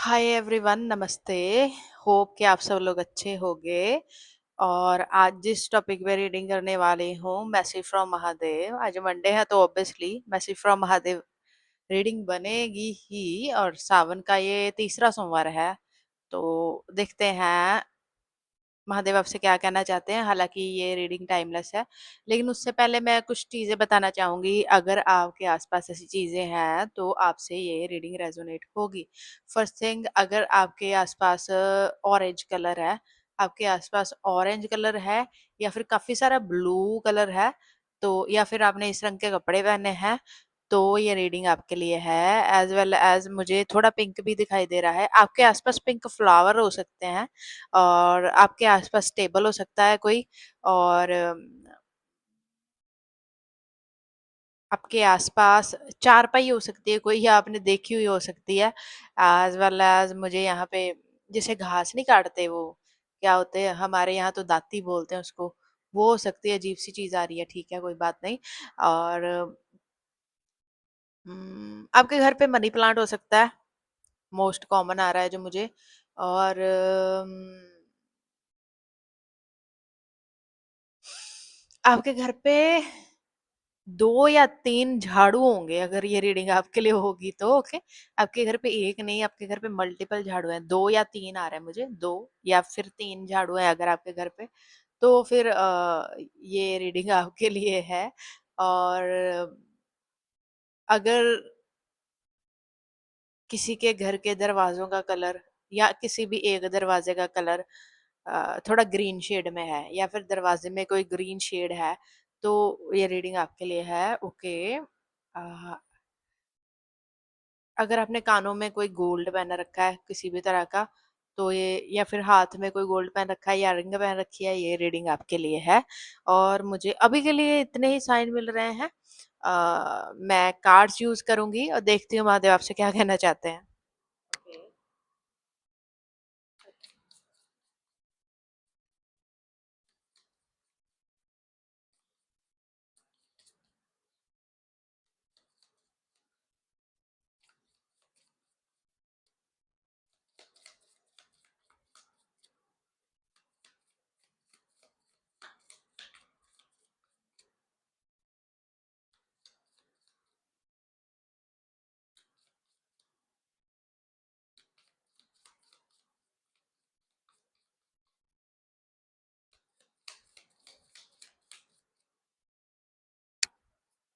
Hi everyone, नमस्ते। Hope कि आप सब लोग अच्छे होंगे। और आज जिस टॉपिक पे रीडिंग करने वाली हूँ, मैसेज फ्रॉम महादेव। आज मंडे है तो obviously message from Mahadev reading बनेगी ही। और सावन का ये तीसरा सोमवार है, तो देखते हैं महादेव आपसे क्या कहना चाहते हैं। हालांकि ये रीडिंग टाइमलेस है, लेकिन उससे पहले मैं कुछ चीजें बताना चाहूंगी। अगर आपके आसपास ऐसी चीजें हैं तो आपसे ये रीडिंग रेजोनेट होगी। फर्स्ट थिंग, अगर आपके आसपास ऑरेंज कलर है, आपके आसपास ऑरेंज कलर है या फिर काफी सारा ब्लू कलर है, तो या फिर आपने इस रंग के कपड़े पहने हैं, तो ये रीडिंग आपके लिए है। एज वेल एज मुझे थोड़ा पिंक भी दिखाई दे रहा है। आपके आसपास पिंक फ्लावर हो सकते हैं, और आपके आसपास टेबल हो सकता है कोई, और आपके आसपास चारपाई हो सकती है कोई, या आपने देखी हुई हो सकती है। एज वेल एज मुझे यहाँ पे जैसे घास नहीं काटते, वो क्या होते हैं हमारे यहाँ तो दाती बोलते हैं उसको, वो हो सकती है। अजीब सी चीज आ रही है, ठीक है कोई बात नहीं। और आपके घर पे मनी प्लांट हो सकता है, मोस्ट कॉमन आ रहा है जो मुझे। और आपके घर पे 2 या 3 झाड़ू होंगे, अगर ये रीडिंग आपके लिए होगी तो। ओके, आपके घर पे एक नहीं, आपके घर पे मल्टीपल झाड़ू हैं। 2 या 3 आ रहा है मुझे, 2 या फिर 3 झाड़ू हैं अगर आपके घर पे, तो फिर ये रीडिंग आपके लिए है। और अगर किसी के घर के दरवाजों का कलर, या किसी भी एक दरवाजे का कलर थोड़ा ग्रीन शेड में है, या फिर दरवाजे में कोई ग्रीन शेड है, तो ये रीडिंग आपके लिए है। ओके। अगर आपने कानों में कोई गोल्ड पहन रखा है किसी भी तरह का, तो ये, या फिर हाथ में कोई गोल्ड पहन रखा है या रिंग पहन रखी है, ये रीडिंग आपके लिए है। और मुझे अभी के लिए इतने ही साइन मिल रहे हैं। मैं कार्ड्स यूज करूंगी और देखती हूँ महादेव आपसे क्या कहना चाहते हैं। Okay.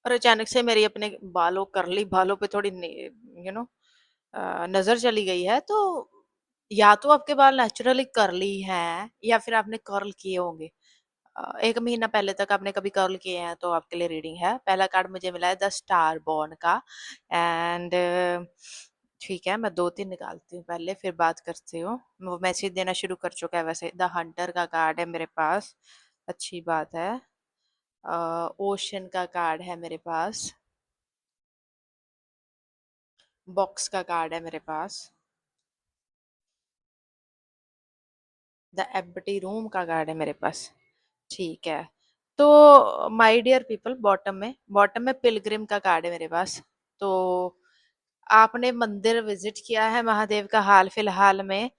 और अचानक से मेरी अपने बालों, करली बालों पे थोड़ी यू नो नजर चली गई है। तो या तो आपके बाल नेचुरली करली हैं, या फिर आपने कर्ल किए होंगे। 1 महीना पहले तक आपने कभी कर्ल किए हैं, तो आपके लिए रीडिंग है। पहला कार्ड मुझे मिला है द स्टार बॉर्न का। एंड ठीक है, मैं 2-3 निकालती हूँ पहले, फिर बात करती हूँ। वो मैसेज देना शुरू कर चुका है वैसे। द हंटर का कार्ड है मेरे पास, अच्छी बात है। ओशन का कार्ड है मेरे पास। बॉक्स का कार्ड है मेरे पास। द एम्प्टी रूम का कार्ड है मेरे पास। ठीक है। तो माय डियर पीपल, बॉटम में पिलग्रिम का कार्ड है मेरे पास। तो आपने मंदिर विजिट किया है महादेव का हाल फिलहाल में,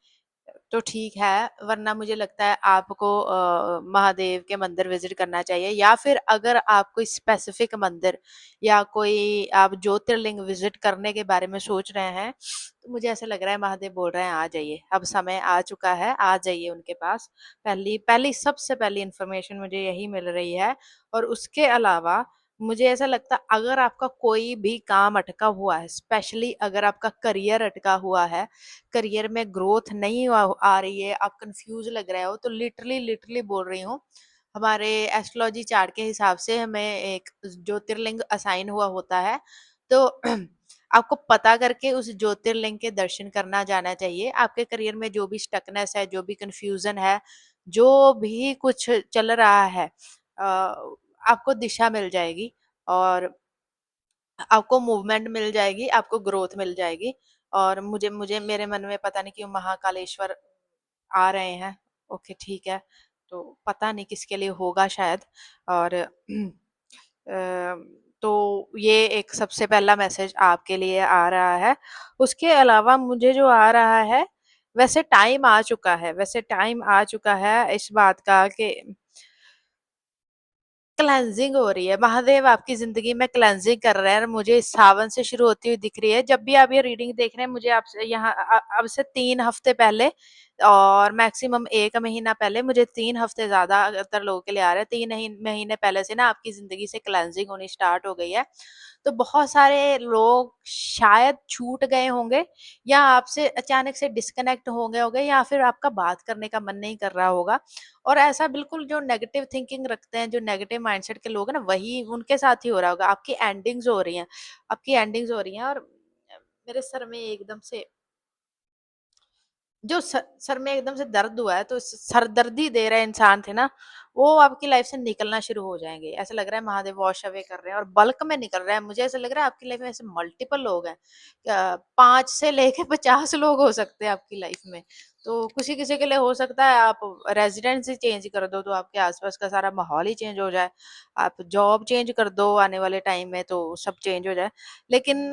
तो ठीक है। वरना मुझे लगता है आपको महादेव के मंदिर विजिट करना चाहिए। या फिर अगर आप कोई स्पेसिफिक मंदिर या कोई आप ज्योतिर्लिंग विजिट करने के बारे में सोच रहे हैं, तो मुझे ऐसा लग रहा है महादेव बोल रहे हैं आ जाइए, अब समय आ चुका है, आ जाइए उनके पास। पहली पहली सबसे पहली इंफॉर्मेशन मुझे यही मिल रही है। और उसके अलावा मुझे ऐसा लगता है, अगर आपका कोई भी काम अटका हुआ है, स्पेशली अगर आपका करियर अटका हुआ है, करियर में ग्रोथ नहीं आ रही है, आप कंफ्यूज लग रहे हो, तो लिटरली लिटरली बोल रही हूँ, हमारे एस्ट्रोलॉजी चार्ट के हिसाब से हमें एक ज्योतिर्लिंग असाइन हुआ होता है। तो आपको पता करके उस ज्योतिर्लिंग के दर्शन करना जाना चाहिए। आपके करियर में जो भी स्टकनेस है, जो भी कंफ्यूजन है, जो भी कुछ चल रहा है, आपको दिशा मिल जाएगी, और आपको मूवमेंट मिल जाएगी, आपको ग्रोथ मिल जाएगी। और मुझे मुझे मेरे मन में पता नहीं क्यों महाकालेश्वर आ रहे हैं। ओके, ठीक है। तो पता नहीं किसके लिए होगा शायद। और तो ये एक सबसे पहला मैसेज आपके लिए आ रहा है। उसके अलावा मुझे जो आ रहा है, वैसे टाइम आ चुका है इस बात का कि क्लेंजिंग हो रही है। महादेव आपकी ज़िंदगी में क्लेंजिंग कर रहे हैं, मुझे इस सावन से शुरू होती हुई दिख रही है। जब भी आप ये रीडिंग देख रहे हैं, मुझे आपसे यहाँ अब से 3 हफ्ते पहले और मैक्सिमम 1 महीना पहले, मुझे 3 हफ्ते ज़्यादातर लोगों के लिए आ रहे हैं। 3 ही महीने पहले से ना आपकी ज़िंदगी से क्लेंजिंग होनी स्टार्ट हो गई है। तो बहुत सारे लोग शायद छूट गए होंगे, या आपसे अचानक से डिस्कनेक्ट हो गए होंगे, या फिर आपका बात करने का मन नहीं कर रहा होगा। और ऐसा बिल्कुल जो नेगेटिव थिंकिंग रखते हैं, जो नेगेटिव माइंडसेट के लोग हैं ना, वही उनके साथ ही हो रहा होगा। आपकी एंडिंग्स हो रही हैं। और मेरे सर में एकदम से जो सर में एकदम से दर्द हुआ है, तो सरदर्दी दे रहे इंसान थे ना, वो आपकी लाइफ से निकलना शुरू हो जाएंगे। ऐसा लग रहा है महादेव वॉश अवे कर रहे हैं और बल्क में निकल रहा है। मुझे ऐसा लग रहा है आपकी लाइफ में ऐसे मल्टीपल लोग हैं, 5 से लेके 50 लोग हो सकते हैं आपकी लाइफ में। तो किसी किसी के लिए हो सकता है आप रेजिडेंस ही चेंज कर दो, तो आपके आसपास का सारा माहौल ही चेंज हो जाए। आप जॉब चेंज कर दो आने वाले टाइम में, तो सब चेंज हो जाए। लेकिन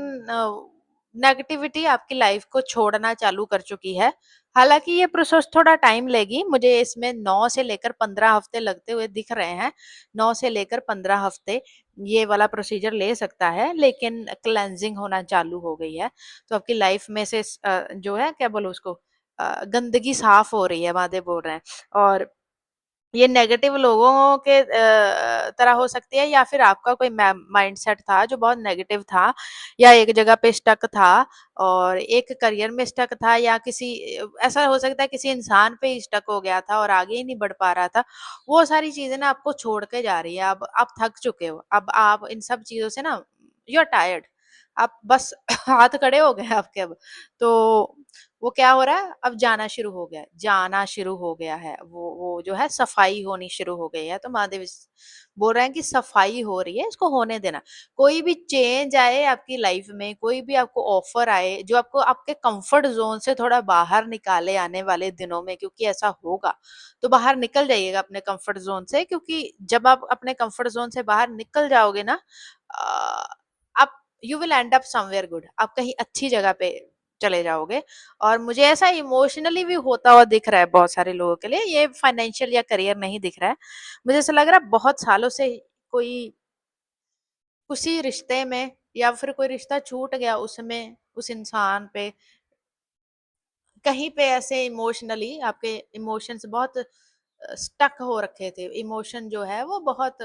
नेगेटिविटी आपकी लाइफ को छोड़ना चालू कर चुकी है। हालाँकि ये प्रोसेस थोड़ा टाइम लेगी, मुझे इसमें 9 से लेकर 15 हफ्ते लगते हुए दिख रहे हैं। 9 से लेकर 15 हफ्ते ये वाला प्रोसीजर ले सकता है, लेकिन क्लेंजिंग होना चालू हो गई है। तो आपकी लाइफ में से जो है क्या बोलो उसको, गंदगी साफ हो रही है, महादेव बोल रहे हैं। और ये नेगेटिव लोगों के तरह हो सकती है, या फिर आपका कोई माइंडसेट था जो बहुत नेगेटिव था, या एक जगह पे स्टक था और एक करियर में स्टक था, या किसी ऐसा हो सकता है किसी इंसान पे ही स्टक हो गया था और आगे ही नहीं बढ़ पा रहा था। वो सारी चीजें ना आपको छोड़ के जा रही है। अब आप थक चुके हो, अब आप इन सब चीजों से ना, यू आर टायर्ड। आप बस हाथ खड़े हो गए आपके अब। तो वो क्या हो रहा है, अब जाना शुरू हो गया है। वो जो है सफाई होनी शुरू हो गई है। तो महादेव बोल रहे हैं कि सफाई हो रही है, इसको होने देना। कोई भी चेंज आए आपकी लाइफ में, कोई भी आपको ऑफर आए जो आपको आपके कंफर्ट जोन से थोड़ा बाहर निकाले आने वाले दिनों में, क्योंकि ऐसा होगा, तो बाहर निकल जाइएगा अपने कंफर्ट जोन से। क्योंकि जब आप अपने कंफर्ट जोन से बाहर निकल जाओगे ना, आप you will and up somewhere good, आप कहीं अच्छी जगह पे चले जाओगे। और मुझे ऐसा इमोशनली भी होता हुआ दिख रहा है बहुत सारे लोगों के लिए, ये फाइनेंशियल या करियर नहीं दिख रहा है। मुझे ऐसा लग रहा है बहुत सालों से कोई उसी रिश्ते में, या फिर कोई रिश्ता छूट गया उसमें, उस इंसान पे कहीं पे ऐसे इमोशनली आपके इमोशंस बहुत स्टक हो रखे थे। इमोशन जो है वो बहुत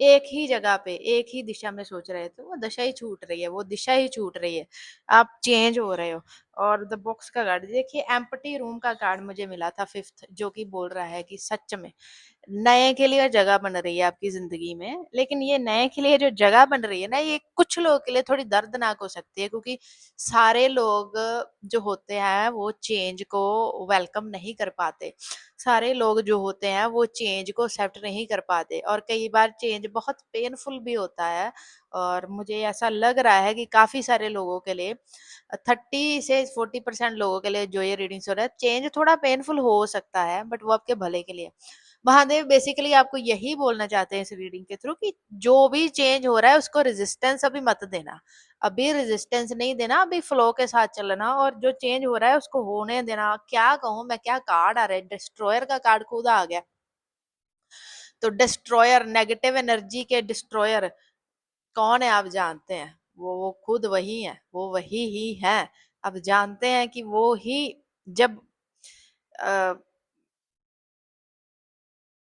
एक ही जगह पे, एक ही दिशा में सोच रहे थे, वो दशा ही छूट रही है, वो दिशा ही छूट रही है। आप चेंज हो रहे हो। और द बॉक्स का कार्ड देखिए, एम्प्टी रूम का कार्ड मुझे मिला था 5th, जो कि बोल रहा है कि सच में नए के लिए जगह बन रही है आपकी ज़िंदगी में। लेकिन ये नए के लिए जो जगह बन रही है ना, ये कुछ लोगों के लिए थोड़ी दर्दनाक हो सकती है, क्योंकि सारे लोग जो होते हैं वो चेंज को वेलकम नहीं कर पाते। सारे लोग जो होते हैं वो चेंज को एक्सेप्ट नहीं कर पाते, और कई बार चेंज बहुत पेनफुल भी होता है। और मुझे ऐसा लग रहा है कि काफ़ी सारे लोगों के लिए, 30 से 40% लोगों के लिए जो ये रीडिंग्स हो रहा है, चेंज थोड़ा पेनफुल हो सकता है, बट वो आपके भले के लिए। महादेव बेसिकली आपको यही बोलना चाहते हैं इस रीडिंग के थ्रू कि जो भी चेंज हो रहा है उसको रेजिस्टेंस अभी मत देना। अभी रेजिस्टेंस नहीं देना, अभी फ्लो के साथ चलना, और जो चेंज हो रहा है उसको होने देना। क्या कहूँ मैं, क्या कार्ड आ रहा है, डिस्ट्रॉयर का कार्ड खुद आ गया। तो डिस्ट्रॉयर, नेगेटिव एनर्जी के डिस्ट्रॉयर कौन है आप जानते हैं? वो खुद वही है, वो वही ही है। अब जानते हैं कि वो ही जब अ,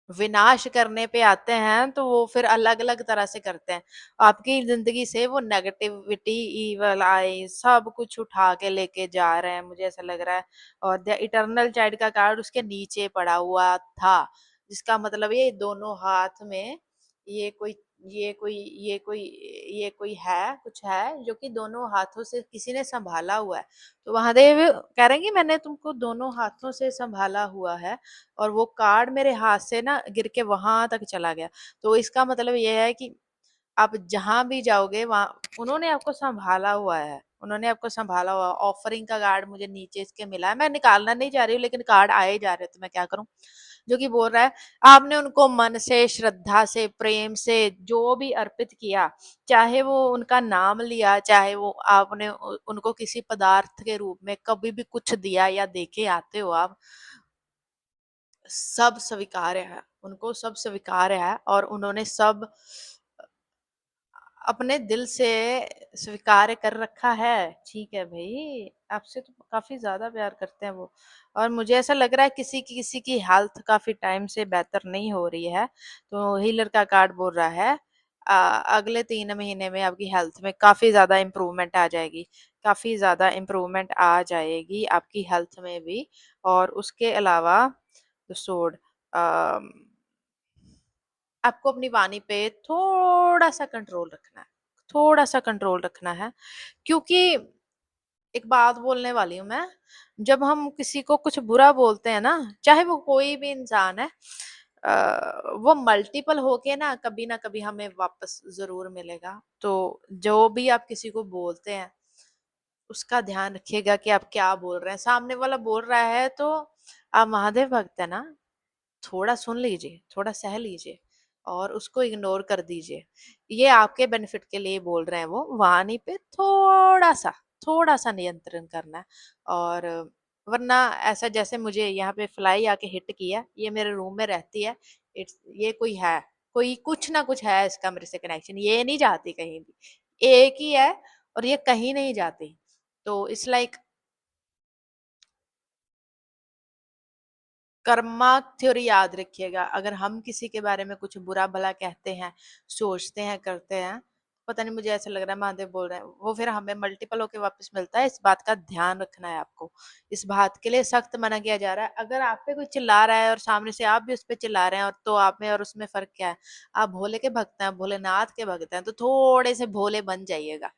विनाश करने पे आते हैं, तो वो फिर अलग-अलग तरह से करते हैं। आपकी ज़िंदगी से वो नेगेटिविटी, ईविल आई सब कुछ उठा के लेके जा रहे हैं, मुझे ऐसा लग रहा है। और द इटर्नल चाइल्ड का कार्ड उसके नीचे पड़ा हुआ था, जिसका मतलब ये दोनों हाथ में ये कोई ये कोई ये कोई ये कोई है, कुछ है जो कि दोनों हाथों से किसी ने सँभाला हुआ है। तो महादेव कह रहे हैं कि मैंने तुमको दोनों हाथों से सँभाला हुआ है, और वो कार्ड मेरे हाथ से ना गिर के वहां तक चला गया। तो इसका मतलब ये है कि आप जहां भी जाओगे वहां उन्होंने आपको संभाला हुआ है, उन्होंने आपको संभाला हुआ। ऑफरिंग का कार्ड मुझे नीचे इसके मिला है, मैं निकालना नहीं चाह रही हूँ, लेकिन कार्ड आए जा रहे हैं, तो मैं क्या करूं। जो कि बोल रहा है आपने उनको मन से, श्रद्धा से, प्रेम से जो भी अर्पित किया, चाहे वो उनका नाम लिया, चाहे वो आपने उनको किसी पदार्थ के रूप में कभी भी कुछ दिया या देके आते हो आप, सब स्वीकार्य है, उनको सब स्वीकार्य है और उन्होंने सब अपने दिल से स्वीकार कर रखा है। ठीक है भाई, आपसे तो काफी ज्यादा प्यार करते हैं वो। और मुझे ऐसा लग रहा है किसी की हेल्थ काफी टाइम से बेहतर नहीं हो रही है, तो हीलर का कार्ड बोल रहा है अगले 3 महीने में आपकी हेल्थ में काफी ज्यादा इम्प्रूवमेंट आ जाएगी, काफी ज्यादा इम्प्रूवमेंट आ जाएगी आपकी हेल्थ में भी। और उसके अलावा सोड आपको अपनी वाणी पे थोड़ा सा कंट्रोल रखना है, थोड़ा सा कंट्रोल रखना है, क्योंकि एक बात बोलने वाली हूँ मैं। जब हम किसी को कुछ बुरा बोलते हैं ना, चाहे वो कोई भी इंसान है, वो मल्टीपल होके ना कभी हमें वापस जरूर मिलेगा। तो जो भी आप किसी को बोलते हैं उसका ध्यान रखिएगा कि आप क्या बोल रहे हैं। सामने वाला बोल रहा है तो आप महादेव भक्त है ना, थोड़ा सुन लीजिए, थोड़ा सह लीजिए और उसको इग्नोर कर दीजिए। ये आपके बेनिफिट के लिए बोल रहे हैं, वो वाणी पे थोड़ा सा नियंत्रण करना है। और वरना ऐसा जैसे मुझे यहाँ पे फ्लाई आके हिट किया, ये मेरे रूम में रहती है, इट्स ये कोई कुछ ना कुछ है इसका मेरे से कनेक्शन, ये नहीं जाती कहीं भी, एक ही है और ये कहीं नहीं जाती। तो इट्स लाइक कर्मा थ्योरी याद रखिएगा। अगर हम किसी के बारे में कुछ बुरा भला कहते हैं, सोचते हैं, करते हैं, पता नहीं मुझे ऐसा लग रहा है महादेव बोल रहे हैं, वो फिर हमें मल्टीपल होके वापस मिलता है। इस बात का ध्यान रखना है आपको, इस बात के लिए सख्त मना किया जा रहा है। अगर आप पे कोई चिल्ला रहा है और सामने से आप भी उस पे चिल्ला रहे हैं, और तो आप में और उसमें फर्क क्या है? आप भोले के भक्त हैं, भोलेनाथ के भक्त हैं, तो थोड़े से भोले बन जाइएगा।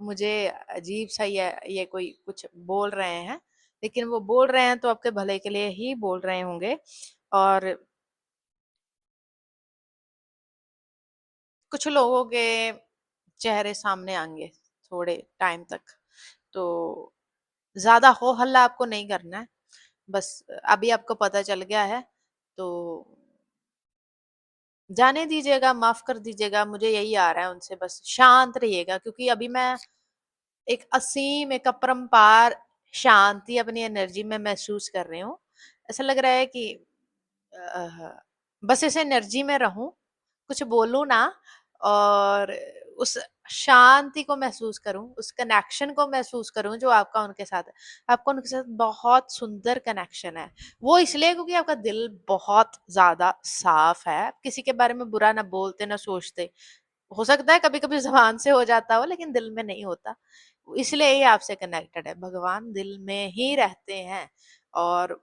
मुझे अजीब सा ये कोई कुछ बोल रहे हैं, लेकिन वो बोल रहे हैं तो आपके भले के लिए ही बोल रहे होंगे। और कुछ लोगों के चेहरे सामने आएंगे थोड़े टाइम तक, तो ज्यादा हो हल्ला आपको नहीं करना है। बस अभी आपको पता चल गया है तो जाने दीजिएगा, माफ कर दीजिएगा, मुझे यही आ रहा है उनसे। बस शांत रहिएगा, क्योंकि अभी मैं एक असीम, एक अपरंपार शांति अपनी एनर्जी में महसूस कर रही हूँ। ऐसा लग रहा है कि बस इस एनर्जी में रहूं, कुछ बोलूं ना, और उस शांति को महसूस करूं, उस कनेक्शन को महसूस करूं जो आपका उनके साथ है। आपका उनके साथ बहुत सुंदर कनेक्शन है। वो इसलिए क्योंकि आपका दिल बहुत ज्यादा साफ है, आप किसी के बारे में बुरा ना बोलते ना सोचते। हो सकता है कभी कभी जबान से हो जाता हो, लेकिन दिल में नहीं होता। इसलिए ये आपसे कनेक्टेड है, भगवान दिल में ही रहते हैं और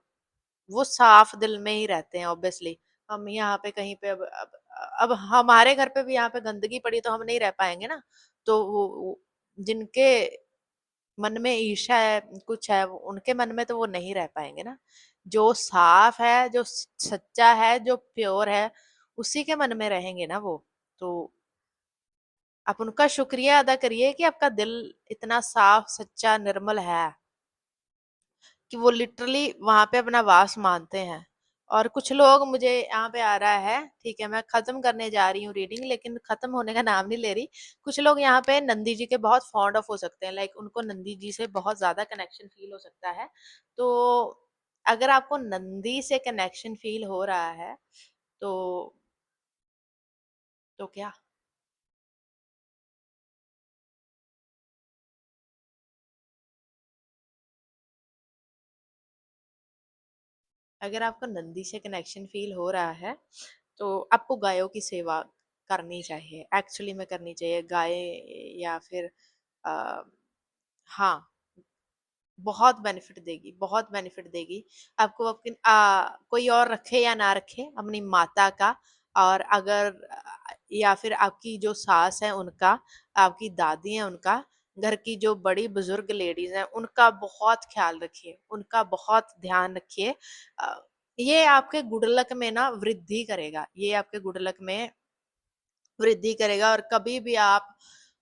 वो साफ दिल में ही रहते हैं ऑब्वियसली। हम यहाँ पे कहीं पे अब हमारे घर पे भी यहाँ पे गंदगी पड़ी तो हम नहीं रह पाएंगे ना। तो वो जिनके मन में ईर्ष्या है, कुछ है, उनके मन में तो वो नहीं रह पाएंगे ना। जो साफ है, जो सच्चा है, जो प्योर है, उसी के मन में रहेंगे ना वो। तो आप उनका शुक्रिया अदा करिए कि आपका दिल इतना साफ, सच्चा, निर्मल है, कि वो लिटरली वहां पे अपना वास मानते हैं। और कुछ लोग, मुझे यहाँ पे आ रहा है, ठीक है मैं खत्म करने जा रही हूँ रीडिंग, लेकिन खत्म होने का नाम नहीं ले रही। कुछ लोग यहाँ पे नंदी जी के बहुत फॉन्ड ऑफ हो सकते हैं, लाइक उनको नंदी जी से बहुत ज्यादा कनेक्शन फील हो सकता है। तो अगर आपको नंदी से कनेक्शन फील हो रहा है तो क्या, अगर आपको नंदी से कनेक्शन फील हो रहा है तो आपको गायों की सेवा करनी चाहिए, एक्चुअली में करनी चाहिए। गाय या फिर आ, हाँ, बहुत बेनिफिट देगी, बहुत बेनिफिट देगी आपको। अपनी कोई और रखे या ना रखे, अपनी माता का, और अगर या फिर आपकी जो सास है उनका, आपकी दादी है उनका, घर की जो बड़ी बुजुर्ग लेडीज हैं उनका बहुत ख्याल रखिए, उनका बहुत ध्यान रखिए। अ, ये आपके गुडलक में ना वृद्धि करेगा, ये आपके गुडलक में वृद्धि करेगा। और कभी भी आप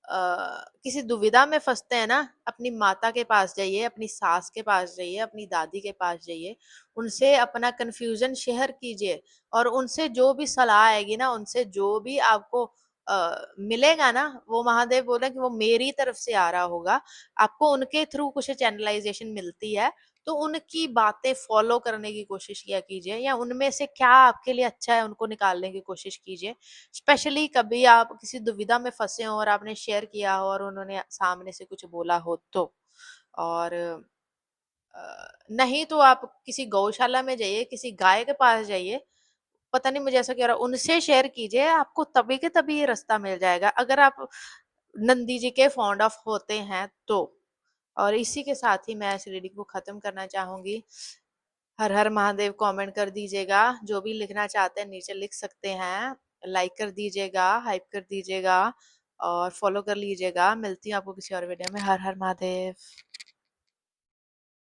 किसी दुविधा में फँसते हैं ना, अपनी माता के पास जाइए, अपनी सास के पास जाइए, अपनी दादी के पास जाइए, उनसे अपना कन्फ्यूज़न शेयर कीजिए और उनसे जो भी सलाह आएगी ना, उनसे जो भी आपको मिलेगा ना, वो महादेव बोल रहे हैं कि वो मेरी तरफ से आ रहा होगा। आपको उनके थ्रू कुछ चैनलाइज़ेशन मिलती है, तो उनकी बातें फ़ॉलो करने की कोशिश किया कीजिए या उनमें से क्या आपके लिए अच्छा है, उनको निकालने की कोशिश कीजिए। स्पेशली कभी आप किसी दुविधा में फँसे हो और आपने शेयर किया हो और उन्होंने सामने से कुछ बोला हो तो। और नहीं तो आप किसी गौशाला में जाइए, किसी गाय के पास जाइए, पता नहीं मुझे ऐसा क्यों हो रहा है, उनसे शेयर कीजिए, आपको तभी के तभी ये रास्ता मिल जाएगा, अगर आप नंदी जी के फॉन्ड ऑफ होते हैं तो। और इसी के साथ ही मैं इस रीडिंग को खत्म करना चाहूंगी। हर हर महादेव कमेंट कर दीजिएगा, जो भी लिखना चाहते हैं नीचे लिख सकते हैं, लाइक कर दीजिएगा, हाइप कर दीजिएगा और फॉलो कर लीजिएगा। मिलती हूँ आपको किसी और वीडियो में। हर हर महादेव।